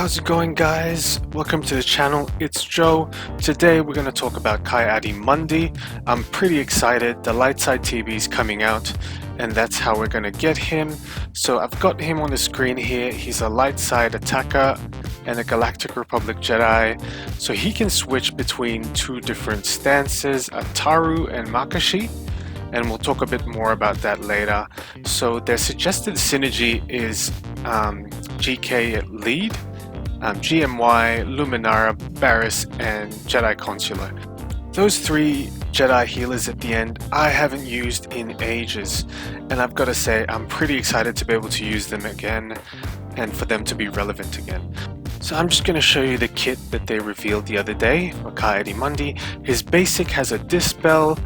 How's it going, guys? Welcome to the channel. It's Joe. Today we're going to talk about Ki Adi Mundi. I'm pretty excited. The light side TV is coming out and that's how we're going to get him. So I've got him on the screen here. He's a light side attacker and a Galactic Republic Jedi. So he can switch between two different stances, Ataru and Makashi. And we'll talk a bit more about that later. So their suggested synergy is GK lead, GMY, Luminara, Barriss, and Jedi Council. Those three Jedi healers at the end I haven't used in ages, and I've got to say I'm pretty excited to be able to use them again and for them to be relevant again. So I'm just going to show you the kit that they revealed the other day for Ki Adi Mundi. His basic has a Dispel,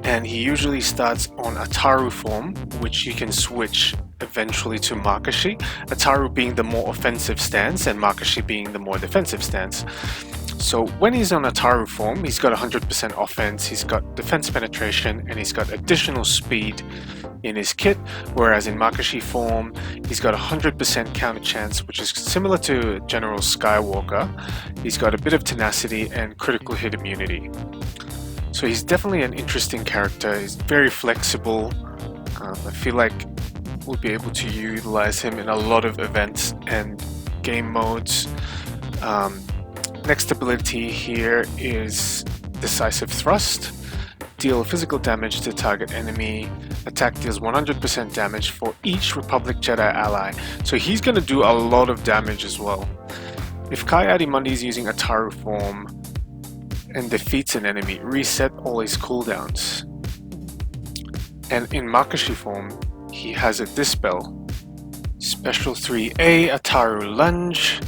and he usually starts on Ataru form, which you can switch eventually to Makashi, Ataru being the more offensive stance and Makashi being the more defensive stance. So when he's on Ataru form, he's got 100% offense, he's got defense penetration, and he's got additional speed in his kit, whereas in Makashi form, he's got 100% counter chance, which is similar to General Skywalker. He's got a bit of tenacity and critical hit immunity. So he's definitely an interesting character. He's very flexible. I feel like we'll be able to utilize him in a lot of events and game modes. Next ability here is Decisive Thrust. Deal physical damage to target enemy. Attack deals 100% damage for each Republic Jedi ally. So he's going to do a lot of damage as well. If Ki Adi Mundi is using Ataru form and defeats an enemy, reset all his cooldowns. And in Makashi form, he has a Dispel. Special 3A, Ataru Lunge.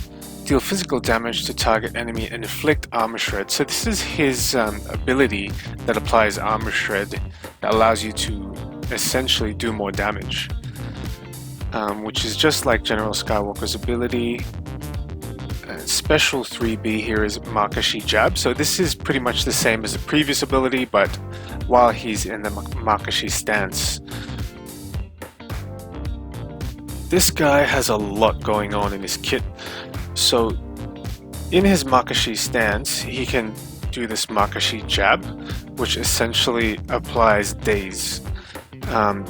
Deal physical damage to target enemy and inflict Armor Shred. So this is his ability that applies Armor Shred that allows you to essentially do more damage. Which is just like General Skywalker's ability. Special 3B here is Makashi Jab. So this is pretty much the same as the previous ability, but while he's in the Makashi stance. This guy has a lot going on in his kit. So in his Makashi stance, he can do this Makashi Jab, which essentially applies Daze.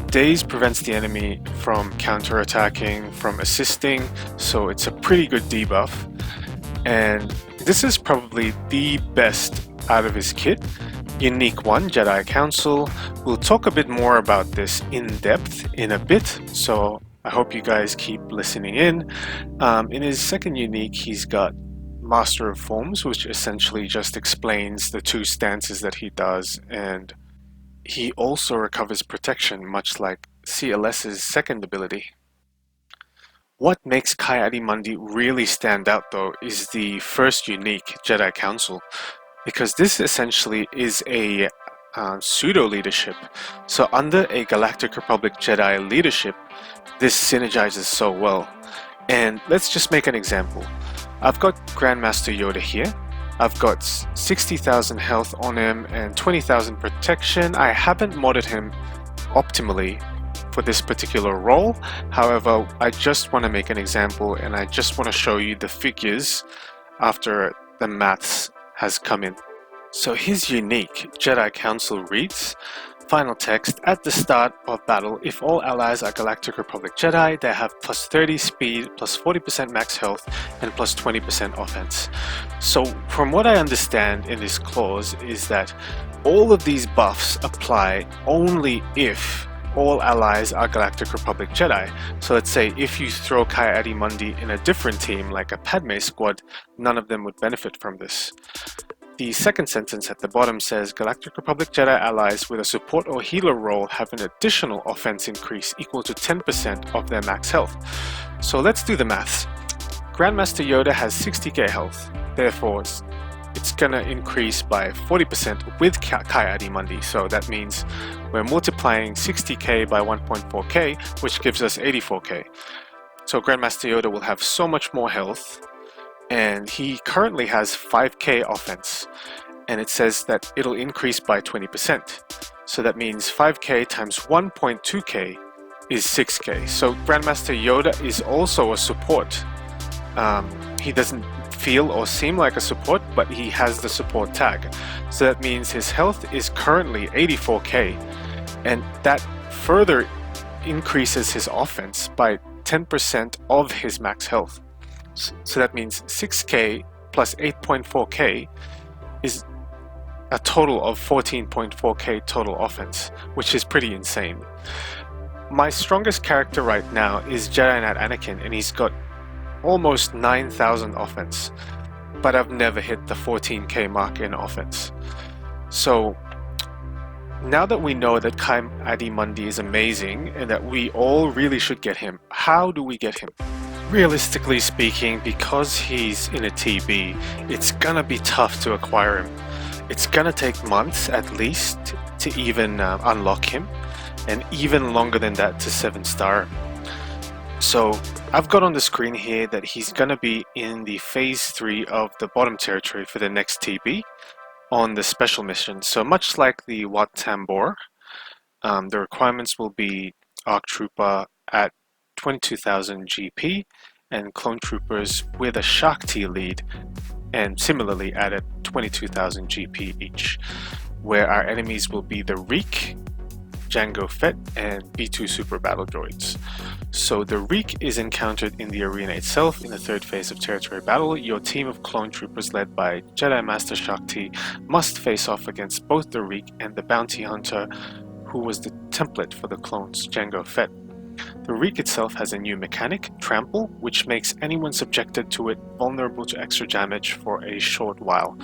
Daze prevents the enemy from counterattacking, from assisting, so it's a pretty good debuff. And this is probably the best out of his kit. Unique one, Jedi Council. We'll talk a bit more about this in depth in a bit, so I hope you guys keep listening in. In his second unique, he's got Master of Forms, which essentially just explains the two stances that he does, and he also recovers protection, much like CLS's second ability. What makes Ki Adi Mundi really stand out though is the first unique, Jedi Council, because this essentially is a pseudo-leadership. So under a Galactic Republic Jedi leadership, this synergizes so well. And let's just make an example. I've got Grandmaster Yoda here. I've got 60,000 health on him and 20,000 protection. I haven't modded him optimally for this particular role. However, I just want to make an example and I just want to show you the figures after the maths has come in. So his unique Jedi Council reads, final text, at the start of battle, if all allies are Galactic Republic Jedi, they have plus 30 speed, plus 40% max health, and plus 20% offense. So from what I understand in this clause is that all of these buffs apply only if all allies are Galactic Republic Jedi. So let's say if you throw Ki Adi Mundi in a different team like a Padme squad, none of them would benefit from this. The second sentence at the bottom says Galactic Republic Jedi allies with a support or healer role have an additional offense increase equal to 10% of their max health. So let's do the maths. Grandmaster Yoda has 60k health, therefore it's gonna increase by 40% with Ki Adi Mundi. So that means we're multiplying 60k by 1.4k, which gives us 84k. So Grandmaster Yoda will have so much more health, and he currently has 5k offense, and it says that it'll increase by 20%. So that means 5k times 1.2k is 6k. So Grandmaster Yoda is also a support He doesn't feel or seem like a support, but he has the support tag. So that means his health is currently 84k, and that further increases his offense by 10% of his max health. So that means 6k plus 8.4k is a total of 14.4k total offense, which is pretty insane. My strongest character right now is Jedi Knight Anakin, and he's got almost 9,000 offense, but I've never hit the 14k mark in offense. So now that we know that Ki Adi Mundi is amazing and that we all really should get him, how do we get him? Realistically speaking, because he's in a TB, it's gonna be tough to acquire him. It's gonna take months at least to even unlock him, and even longer than that to 7-star. So I've got on the screen here that he's gonna be in the phase 3 of the bottom territory for the next TB on the special mission. So much like the Wat Tambor, the requirements will be Arc Trooper at 22,000 GP and Clone Troopers with a Shakti lead, and similarly at 22,000 GP each, where our enemies will be the Reek, Jango Fett, and B2 Super Battle Droids. So the Reek is encountered in the arena itself in the third phase of territory battle. Your team of clone troopers led by Jedi Master Shakti must face off against both the Reek and the Bounty Hunter, who was the template for the clones Jango Fett. The Reek itself has a new mechanic, Trample, which makes anyone subjected to it vulnerable to extra damage for a short while.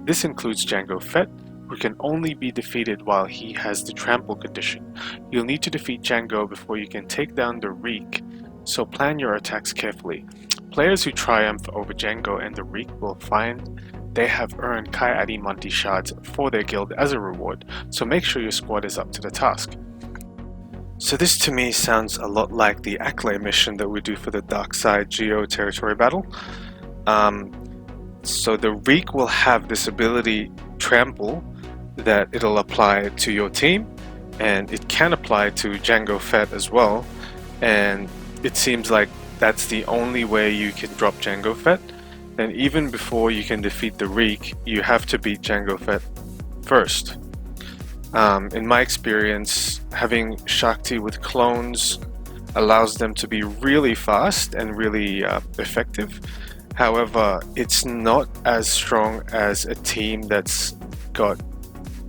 This includes Jango Fett, who can only be defeated while he has the Trample condition. You'll need to defeat Jango before you can take down the Reek, so plan your attacks carefully. Players who triumph over Jango and the Reek will find they have earned Ki Adi Mundi Shards for their guild as a reward, so make sure your squad is up to the task. So this to me sounds a lot like the Acklay mission that we do for the Dark Side Geo territory battle. So the Reek will have this ability, Trample, that it'll apply to your team, and it can apply to Jango Fett as well, and it seems like that's the only way you can drop Jango Fett. And even before you can defeat the Reek, you have to beat Jango Fett first. In my experience, having Shakti with clones allows them to be really fast and really effective. However, it's not as strong as a team that's got,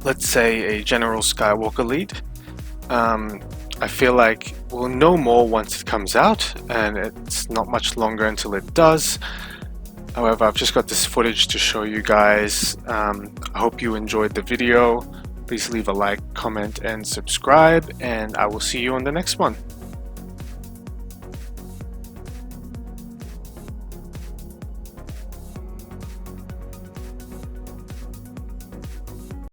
let's say, a General Skywalker lead. I feel like we'll know more once it comes out, and it's not much longer until it does. However, I've just got this footage to show you guys. I hope you enjoyed the video. Please leave a like, comment, and subscribe, and I will see you on the next one.